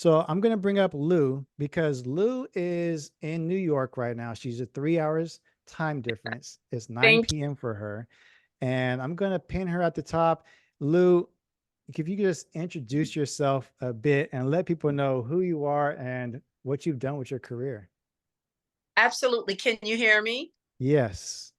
So I'm going to bring up Lou because Lou is in New York right now. She's at 3 hours time difference. It's 9 Thank p.m. for her. And I'm going to pin her at the top. Lou, if you could just introduce yourself a bit and let people know who you are and what you've done with your career. Absolutely. Can you hear me? Yes.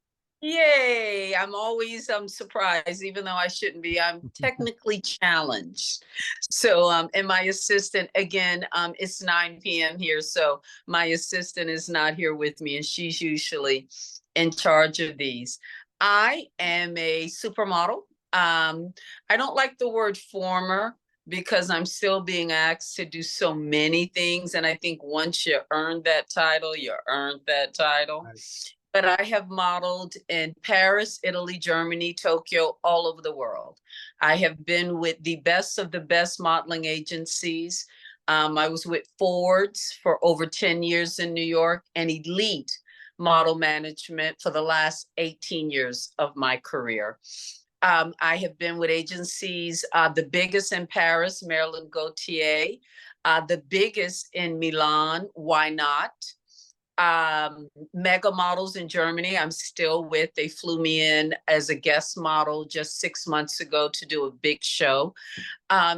Yay. I'm always surprised, even though I shouldn't be. I'm technically challenged. So and my assistant, again, it's 9 p.m. here. So my assistant is not here with me, and she's usually in charge of these. I am a supermodel. I don't like the word former because I'm still being asked to do so many things. And I think once you earn that title, you earned that title. Right. But I have modeled in Paris, Italy, Germany, Tokyo, all over the world. I have been with the best of the best modeling agencies. I was with Ford's for over 10 years in New York and Elite Model Management for the last 18 years of my career. I have been with agencies, the biggest in Paris, Marilyn Gauthier, the biggest in Milan, Why Not? Mega Models in Germany, I'm still with. They flew me in as a guest model just 6 months ago to do a big show.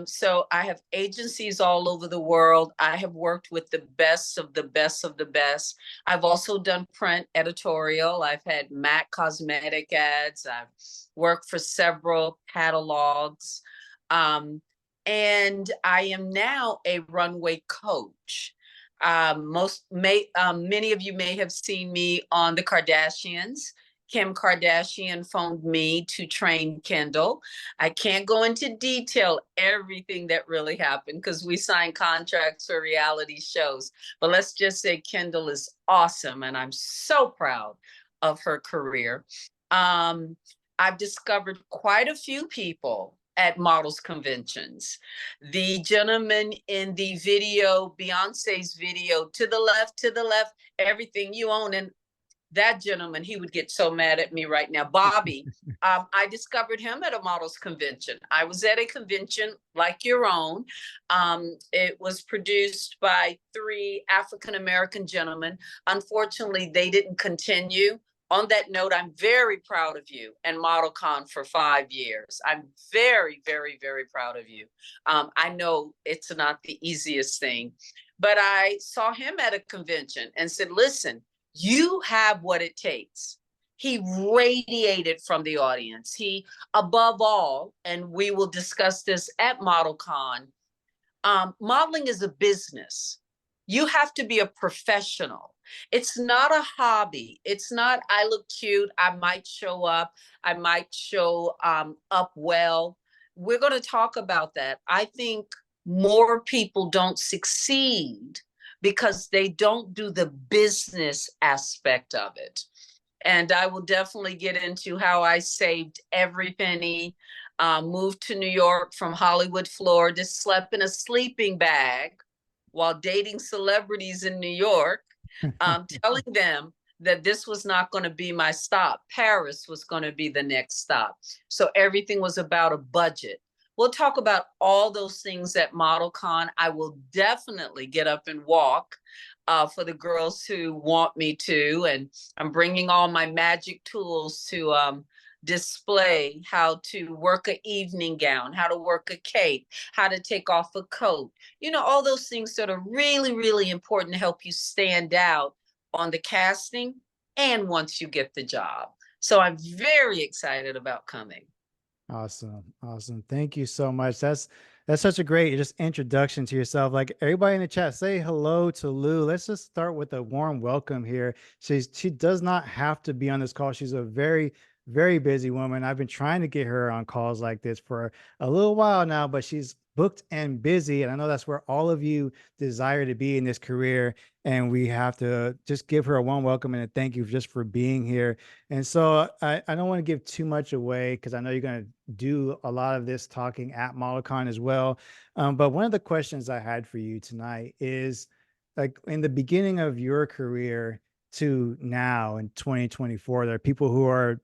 So I have agencies all over the world. I have worked with the best of the best of the best. I've also done print editorial. I've had MAC cosmetic ads. I've worked for several catalogs. Um, and I am now a runway coach. Many of you may have seen me on the Kardashians. Kim Kardashian phoned me to train Kendall. I can't go into detail everything that really happened because we signed contracts for reality shows. But let's just say Kendall is awesome, and I'm so proud of her career. Um, I've discovered quite a few people at models conventions. The gentleman in the video, Beyonce's video, to the left, everything you own. And that gentleman, he would get so mad at me right now. Bobby, I discovered him at a models convention. I was at a convention like your own. It was produced by three African American gentlemen. Unfortunately, they didn't continue. On that note, I'm very proud of you and ModelCon for 5 years. I'm very, very, very proud of you. I know it's not the easiest thing, but I saw him at a convention and said, listen, you have what it takes. He radiated from the audience. He, above all, and we will discuss this at ModelCon, modeling is a business. You have to be a professional. It's not a hobby. It's not, I look cute, I might show up, I might show up well. We're going to talk about that. I think more people don't succeed because they don't do the business aspect of it. And I will definitely get into how I saved every penny, moved to New York from Hollywood, Florida, slept in a sleeping bag while dating celebrities in New York, telling them that this was not going to be my stop. Paris was going to be the next stop. So everything was about a budget. We'll talk about all those things at ModelCon. I will definitely get up and walk for the girls who want me to. And I'm bringing all my magic tools to display how to work an evening gown, how to work a cape, how to take off a coat. You know, all those things that are really, really important to help you stand out on the casting and once you get the job. So I'm very excited about coming. Awesome. Awesome. Thank you so much. That's such a great just introduction to yourself. Like everybody in the chat, say hello to Lou. Let's just start with a warm welcome here. She does not have to be on this call. She's a very, very busy woman. I've been trying to get her on calls like this for a little while now, but she's booked and busy. And I know that's where all of you desire to be in this career. And we have to just give her a warm welcome and a thank you just for being here. And so I don't want to give too much away because I know you're going to do a lot of this talking at ModelCon as well. But one of the questions I had for you tonight is like in the beginning of your career to now in 2024, there are people who are,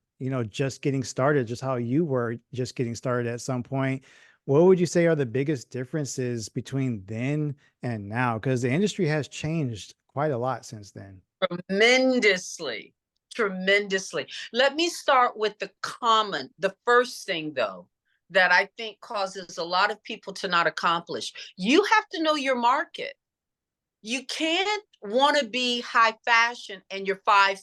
just getting started, just how you were just getting started at some point. what would you say are the biggest differences between then and now? Because the industry has changed quite a lot since then. Tremendously, tremendously. Let me start with the first thing though, that I think causes a lot of people to not accomplish. You have to know your market. You can't want to be high fashion and you're 5'5".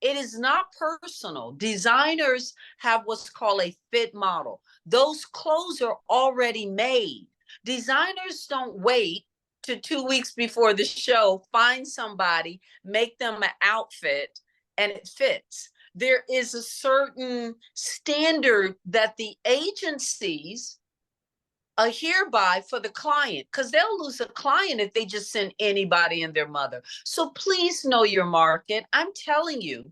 It is not personal. Designers have what's called a fit model. Those clothes are already made. Designers don't wait to 2 weeks before the show, find somebody, make them an outfit, and it fits. There is a certain standard that the agencies hereby for the client, because they'll lose a client if they just send anybody and their mother. So please know your market. I'm telling you,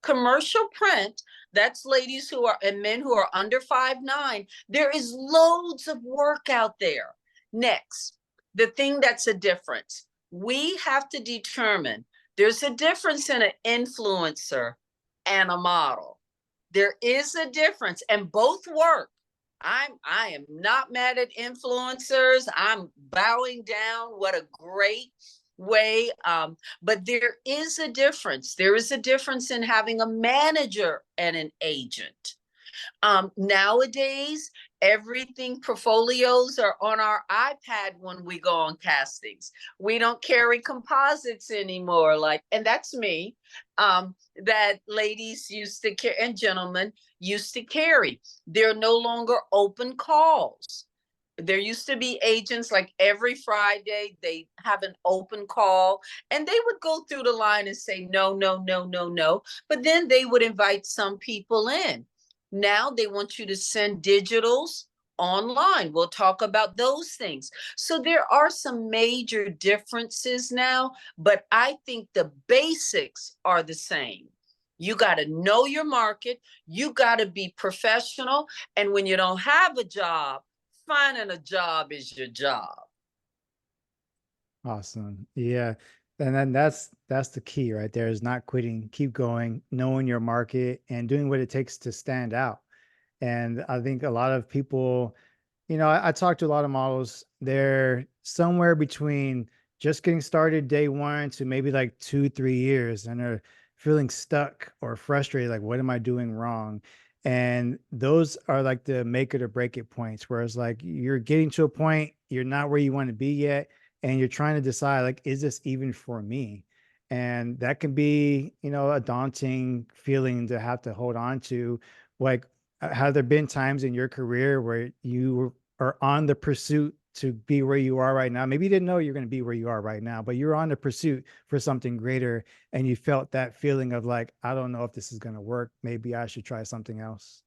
commercial print, that's ladies who are and men who are under 5'9". There is loads of work out there. Next, the thing that's a difference. We have to determine there's a difference in an influencer and a model. There is a difference, and both work. I am not mad at influencers. I'm bowing down. What a great way. But there is a difference. There is a difference in having a manager and an agent. Nowadays, everything portfolios are on our iPad when we go on castings. We don't carry composites anymore. And that's me. That ladies used to carry and gentlemen used to carry. There are no longer open calls. There used to be agents like every Friday, they have an open call and they would go through the line and say, no, no, no, no, no. But then they would invite some people in. Now they want you to send digitals online. We'll talk about those things. So there are some major differences now, but I think the basics are the same. You got to know your market. You got to be professional. And when you don't have a job, finding a job is your job. Awesome. Yeah. And then that's the key right there, is not quitting, keep going, knowing your market and doing what it takes to stand out. And I think a lot of people, I talk to a lot of models, they're somewhere between just getting started day one to maybe like 2, 3 years, and they're feeling stuck or frustrated, like, what am I doing wrong? And those are like the make it or break it points, whereas like you're getting to a point, you're not where you want to be yet, and you're trying to decide, like, is this even for me? And that can be, a daunting feeling to have to hold on to. Like, have there been times in your career where you are on the pursuit to be where you are right now? Maybe you didn't know you're going to be where you are right now, but you're on the pursuit for something greater, and you felt that feeling of like, I don't know if this is going to work. Maybe I should try something else.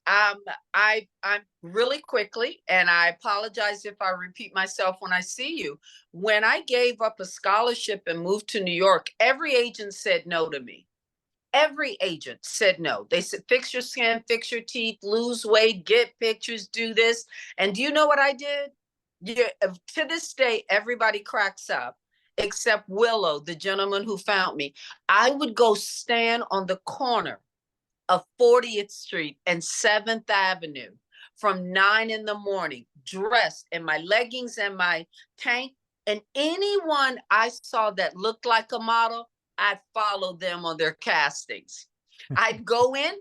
Um, I'm really quickly, and I apologize if I repeat myself when I see you. When I gave up a scholarship and moved to New York, every agent said no to me. Every agent said no. They said, fix your skin, fix your teeth, lose weight, get pictures, do this. And do you know what I did? Yeah, to this day, everybody cracks up except Willow, the gentleman who found me. I would go stand on the corner of 40th Street and 7th Avenue from 9 in the morning, dressed in my leggings and my tank. And anyone I saw that looked like a model, I'd follow them on their castings. I'd go in,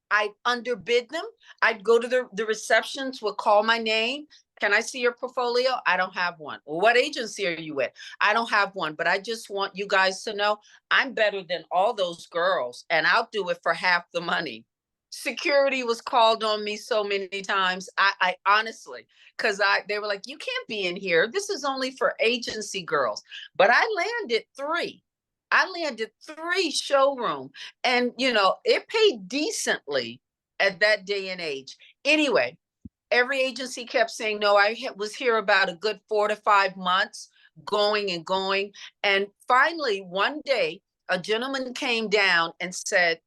I'd underbid them. I'd go to the receptions, would call my name. Can I see your portfolio? I don't have one. Well, what agency are you with? I don't have one, but I just want you guys to know I'm better than all those girls, and I'll do it for half the money. Security was called on me so many times. I honestly, because they were like, you can't be in here. This is only for agency girls. But I landed three. I landed three showroom, and it paid decently at that day and age. Anyway, every agency kept saying no. I was here about a good 4 to 5 months, going and going. And finally, one day, a gentleman came down and said,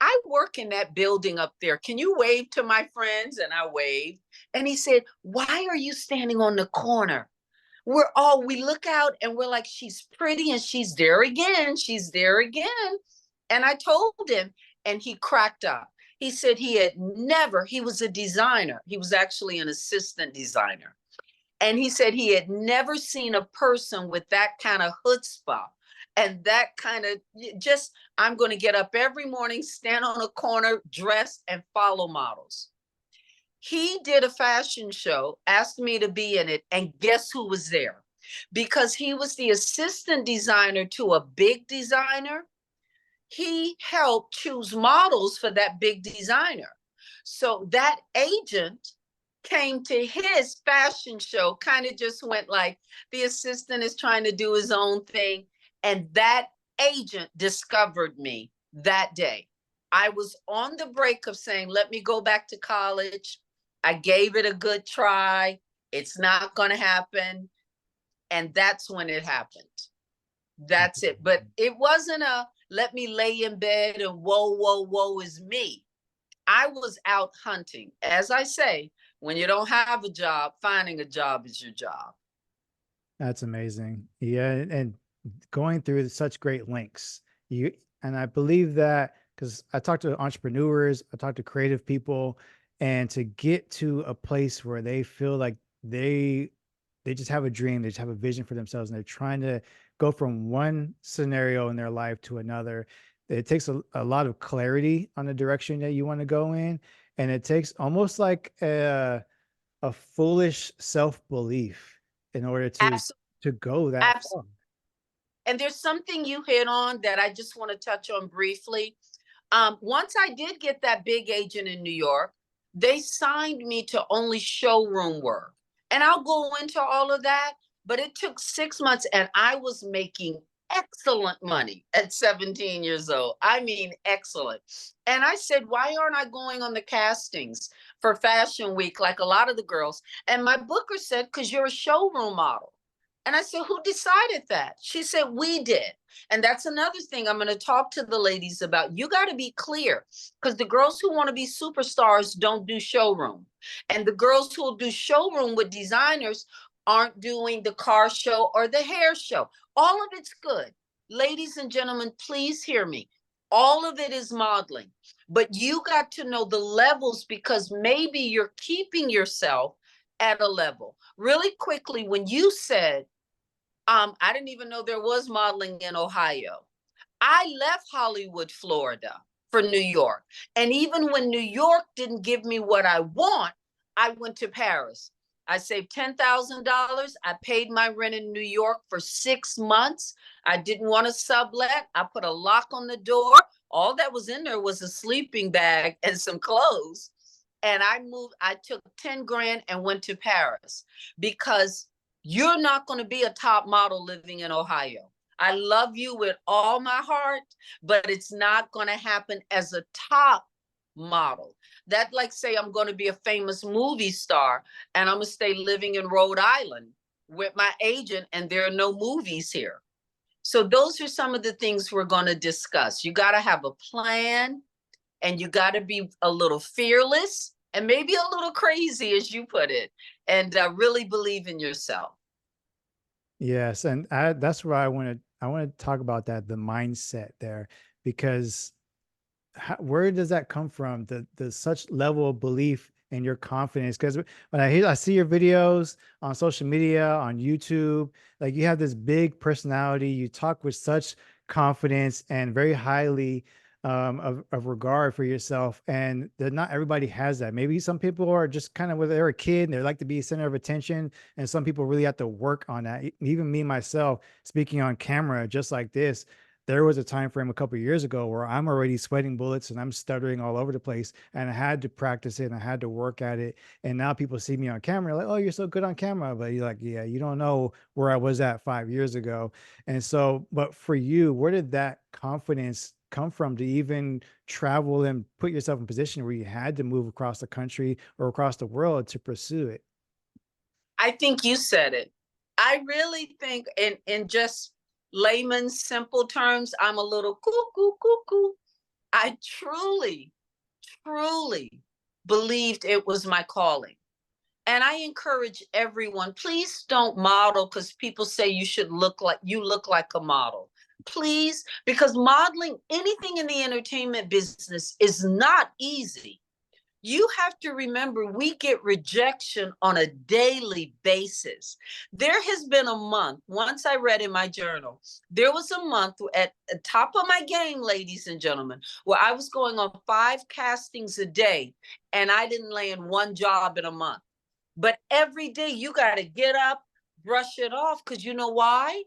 I work in that building up there. Can you wave to my friends? And I waved. And he said, why are you standing on the corner? We look out and we're like, she's pretty and she's there again. She's there again. And I told him, and he cracked up. He said he had never, he was a designer. He was actually an assistant designer. And he said he had never seen a person with that kind of chutzpah and that kind of just, I'm going to get up every morning, stand on a corner, dress, and follow models. He did a fashion show, asked me to be in it, and guess who was there? Because he was the assistant designer to a big designer, he helped choose models for that big designer. So that agent came to his fashion show, kind of just went like, the assistant is trying to do his own thing. And that agent discovered me that day. I was on the break of saying, let me go back to college. I gave it a good try. It's not going to happen. And that's when it happened. That's it. But it wasn't a let me lay in bed and woe is me. I was out hunting. As I say, when you don't have a job, finding a job is your job. That's amazing. Yeah, and going through such great links. You and I believe that because I talk to entrepreneurs, I talk to creative people, and to get to a place where they feel like they just have a dream, they just have a vision for themselves, and they're trying to go from one scenario in their life to another. It takes a lot of clarity on the direction that you want to go in, and it takes almost like a foolish self-belief in order Absolutely. to go that Absolutely. far. And there's something you hit on that I just want to touch on briefly. Once I did get that big agent in New York, they signed me to only showroom work. And I'll go into all of that, but it took 6 months and I was making excellent money at 17 years old. I mean, excellent. And I said, why aren't I going on the castings for Fashion Week like a lot of the girls? And my booker said, because you're a showroom model. And I said, who decided that? She said, we did. And that's another thing I'm going to talk to the ladies about. You got to be clear because the girls who want to be superstars don't do showroom. And the girls who will do showroom with designers aren't doing the car show or the hair show. All of it's good. Ladies and gentlemen, please hear me. All of it is modeling, but you got to know the levels because maybe you're keeping yourself at a level. Really quickly, when you said, I didn't even know there was modeling in Ohio. I left Hollywood, Florida for New York. And even when New York didn't give me what I want, I went to Paris. I saved $10,000. I paid my rent in New York for 6 months. I didn't want to sublet. I put a lock on the door. All that was in there was a sleeping bag and some clothes. And I moved, I took 10 grand and went to Paris because you're not going to be a top model living in Ohio. I love you with all my heart, but it's not going to happen as a top model. That like say I'm going to be a famous movie star and I'm going to stay living in Rhode Island with my agent and there are no movies here. So those are some of the things we're going to discuss. You got to have a plan and you got to be a little fearless and maybe a little crazy as you put it and really believe in yourself. Yes, and that's where I want to talk about that, the mindset there, because where does that come from? The such level of belief in your confidence? Because when I see your videos on social media, on YouTube, like you have this big personality, you talk with such confidence and very highly of regard for yourself, and that not everybody has that. Maybe some people are just kind of when they're a kid and they like to be center of attention, and some people really have to work on that. Even me myself, speaking on camera just like this, there was a time frame a couple of years ago where I'm already sweating bullets and I'm stuttering all over the place, and I had to practice it and I had to work at it. And now people see me on camera like, oh, you're so good on camera, but you're like, yeah, you don't know where I was at 5 years ago. And so, but for you, where did that confidence come from to even travel and put yourself in a position where you had to move across the country or across the world to pursue it? I think you said it. I really think in just layman's simple terms, I'm a little cuckoo cuckoo. I truly believed it was my calling. And I encourage everyone, please don't model because people say you should look like a model. please, because modeling, anything in the entertainment business is not easy. You have to remember we get rejection on a daily basis. There has been a month, once I read in my journal, there was a month at the top of my game, ladies and gentlemen, where I was going on 5 castings a day and I didn't land one job in a month. But every day you got to get up, brush it off, because you know why?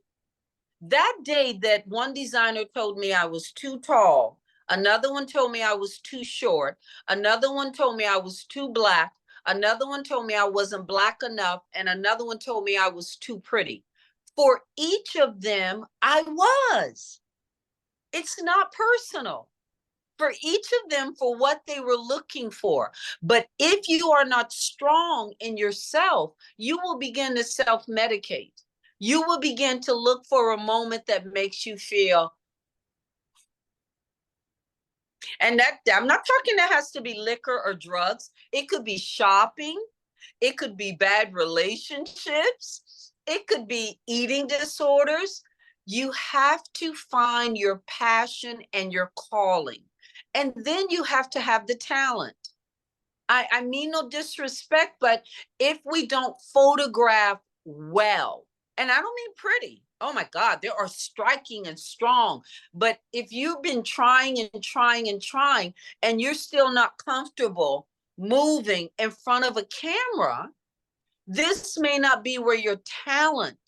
That day that one designer told me I was too tall, another one told me I was too short, another one told me I was too black, another one told me I wasn't black enough, and another one told me I was too pretty. For each of them, I was. It's not personal. For each of them, for what they were looking for. But if you are not strong in yourself, you will begin to self-medicate. You will begin to look for a moment that makes you feel. And that, I'm not talking that has to be liquor or drugs. It could be shopping. It could be bad relationships. It could be eating disorders. You have to find your passion and your calling. And then you have to have the talent. I mean no disrespect, but if we don't photograph well, and I don't mean pretty, oh my God, they are striking and strong. But if you've been trying and trying and trying, and you're still not comfortable moving in front of a camera, this may not be where your talent,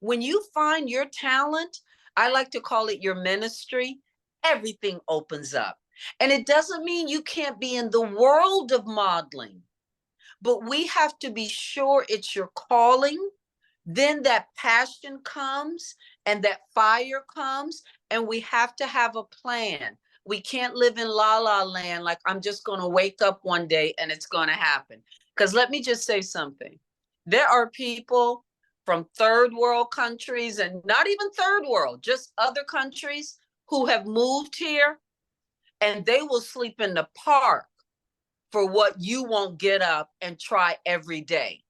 when you find your talent, I like to call it your ministry, everything opens up. And it doesn't mean you can't be in the world of modeling, but we have to be sure it's your calling. Then that passion comes and that fire comes, and we have to have a plan. We can't live in la la land like I'm just going to wake up one day and it's going to happen. Because let me just say something. There are people from third world countries, and not even third world, just other countries, who have moved here, and they will sleep in the park for what you won't get up and try every day.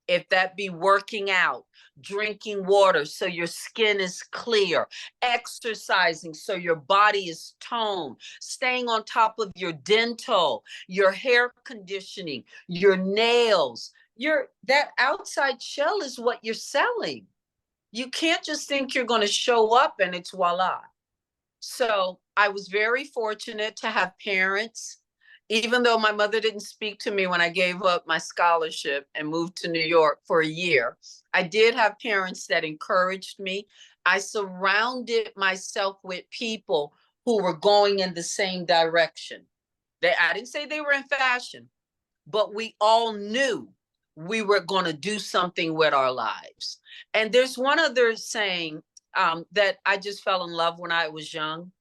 If that be working out, drinking water so your skin is clear, exercising so your body is toned, staying on top of your dental, your hair conditioning, your nails, that outside shell is what you're selling. You can't just think you're going to show up and it's voila. So I was very fortunate to have parents, even though my mother didn't speak to me when I gave up my scholarship and moved to New York for a year. I did have parents that encouraged me. I surrounded myself with people who were going in the same direction. I didn't say they were in fashion, but we all knew we were going to do something with our lives. And there's one other saying that I just fell in love when I was young.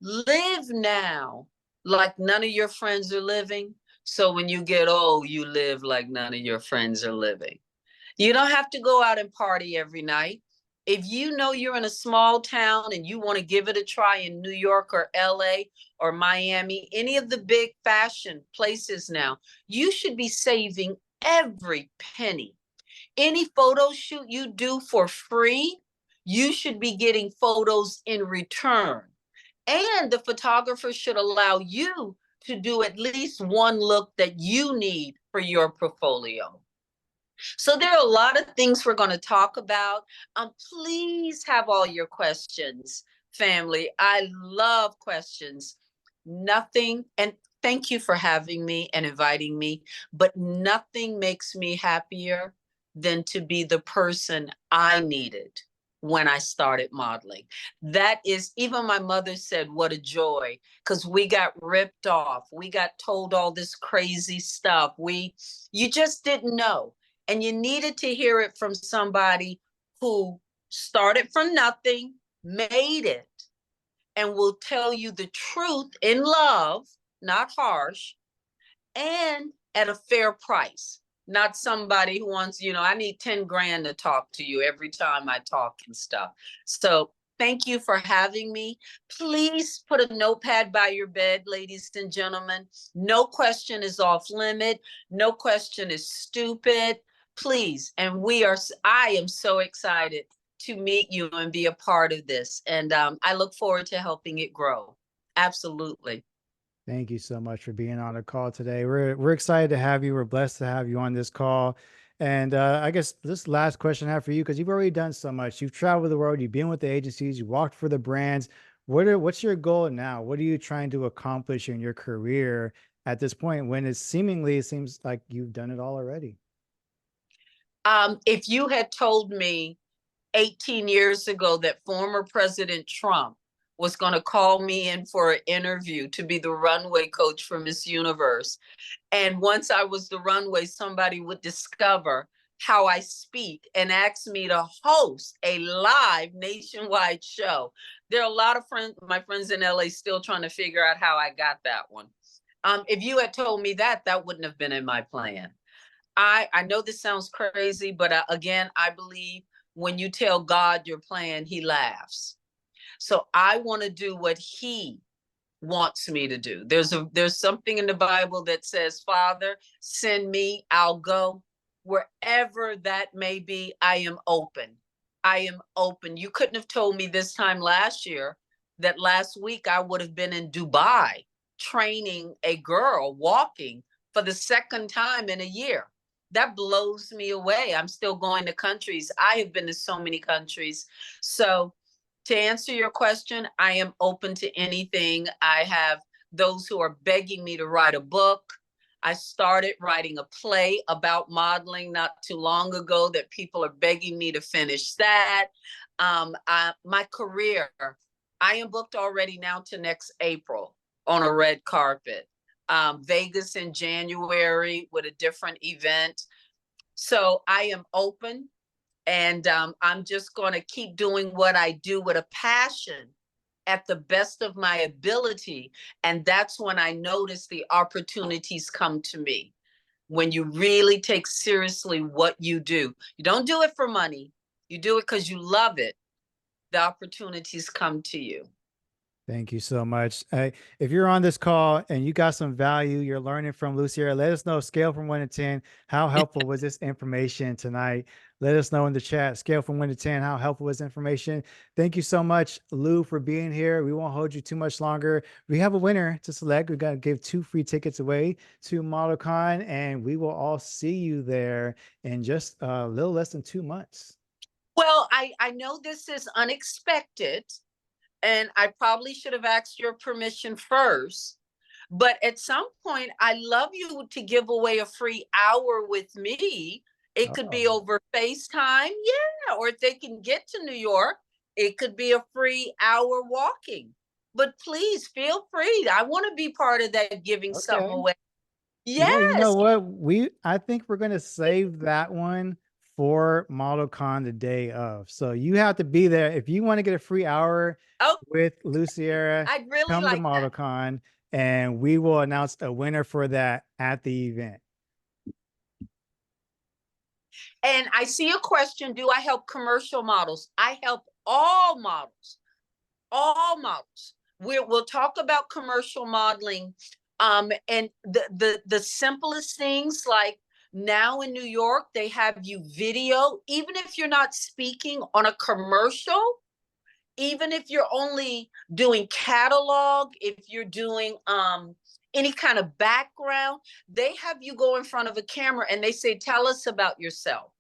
Live now like none of your friends are living. So when you get old, you live like none of your friends are living. You don't have to go out and party every night. If you know you're in a small town and you want to give it a try in New York or LA or Miami, any of the big fashion places now, you should be saving every penny. Any photo shoot you do for free, you should be getting photos in return. And the photographer should allow you to do at least one look that you need for your portfolio. So there are a lot of things we're going to talk about. Please have all your questions, family. I love questions. Nothing, and thank you for having me and inviting me, but nothing makes me happier than to be the person I needed when I started modeling. That is, even my mother said, what a joy, because we got ripped off. We got told all this crazy stuff. You just didn't know. And you needed to hear it from somebody who started from nothing, made it, and will tell you the truth in love, not harsh, and at a fair price. Not somebody who wants, I need 10 grand to talk to you every time I talk and stuff. So thank you for having me. Please put a notepad by your bed, ladies and gentlemen. No question is off limit. No question is stupid. Please. And I am so excited to meet you and be a part of this. And I look forward to helping it grow. Absolutely. Thank you so much for being on the call today. We're excited to have you. We're blessed to have you on this call. And I guess this last question I have for you, because you've already done so much. You've traveled the world. You've been with the agencies. You walked for the brands. What's your goal now? What are you trying to accomplish in your career at this point when it seems like you've done it all already? If you had told me 18 years ago that former President Trump was going to call me in for an interview to be the runway coach for Miss Universe, and once I was the runway, somebody would discover how I speak and ask me to host a live nationwide show. There are a lot of my friends in LA still trying to figure out how I got that one. If you had told me that, that wouldn't have been in my plan. I know this sounds crazy, but again, I believe when you tell God your plan, he laughs. So I want to do what he wants me to do. There's something in the Bible that says, Father, send me, I'll go. Wherever that may be, I am open. I am open. You couldn't have told me this time last year that last week I would have been in Dubai training a girl walking for the second time in a year. That blows me away. I'm still going to countries. I have been to so many countries. So to answer your question, I am open to anything. I have those who are begging me to write a book. I started writing a play about modeling not too long ago that people are begging me to finish that. My career, I am booked already now to next April on a red carpet. Vegas in January with a different event. So I am open, and I'm just going to keep doing what I do with a passion at the best of my ability. And that's when I notice the opportunities come to me. When you really take seriously what you do, you don't do it for money, you do it because you love it. The opportunities come to you. Thank you so much. If you're on this call and you got some value, you're learning from Lu Sierra, let us know, scale from 1 to 10. How helpful was this information tonight? Let us know in the chat, scale from 1 to 10. How helpful was information? Thank you so much, Lou, for being here. We won't hold you too much longer. We have a winner to select. We're going to give 2 free tickets away to ModelCon, and we will all see you there in just a little less than 2 months. Well, I know this is unexpected, and I probably should have asked your permission first. But at some point, I love you to give away a free hour with me. It could be Oh, over FaceTime, yeah, or if they can get to New York, it could be a free hour walking. But please feel free. I want to be part of that giving something okay. away. Yeah, you know Yes. what? I think we're gonna save that one for ModelCon the day of. So you have to be there. If you want to get a free hour Oh, with Lu Sierra, I'd really come to like that. ModelCon and we will announce a winner for that at the event. And I see a question. Do I help commercial models? I help all models, all models. We'll talk about commercial modeling, and the simplest things, like now in New York they have you video, even if you're not speaking on a commercial, even if you're only doing catalog, if you're doing any kind of background, they have you go in front of a camera and they say, tell us about yourself.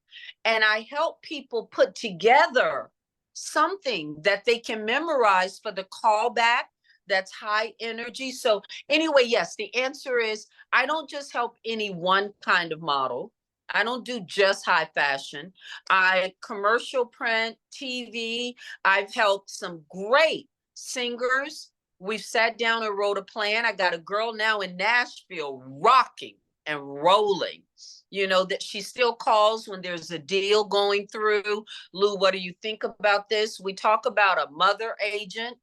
And I help people put together something that they can memorize for the callback that's high energy. So anyway, yes, the answer is I don't just help any one kind of model. I don't do just high fashion. I commercial print, TV. I've helped some great singers. We've sat down and wrote a plan. I got a girl now in Nashville rocking and rolling. You know, that she still calls when there's a deal going through. Lou, what do you think about this? We talk about a mother agent.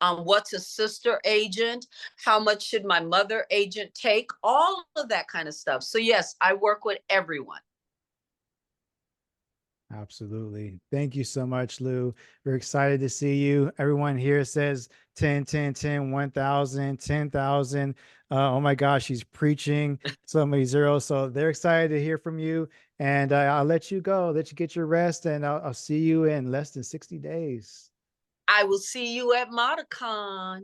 What's a sister agent? How much should my mother agent take? All of that kind of stuff. So yes, I work with everyone. Absolutely. Thank you so much, Lou. We're excited to see you. Everyone here says 10, 10, 10, 1,000, 10,000. Oh my gosh, he's preaching so many zeros. So they're excited to hear from you. And I'll let you go, let you get your rest, and I'll see you in less than 60 days. I will see you at ModelCon.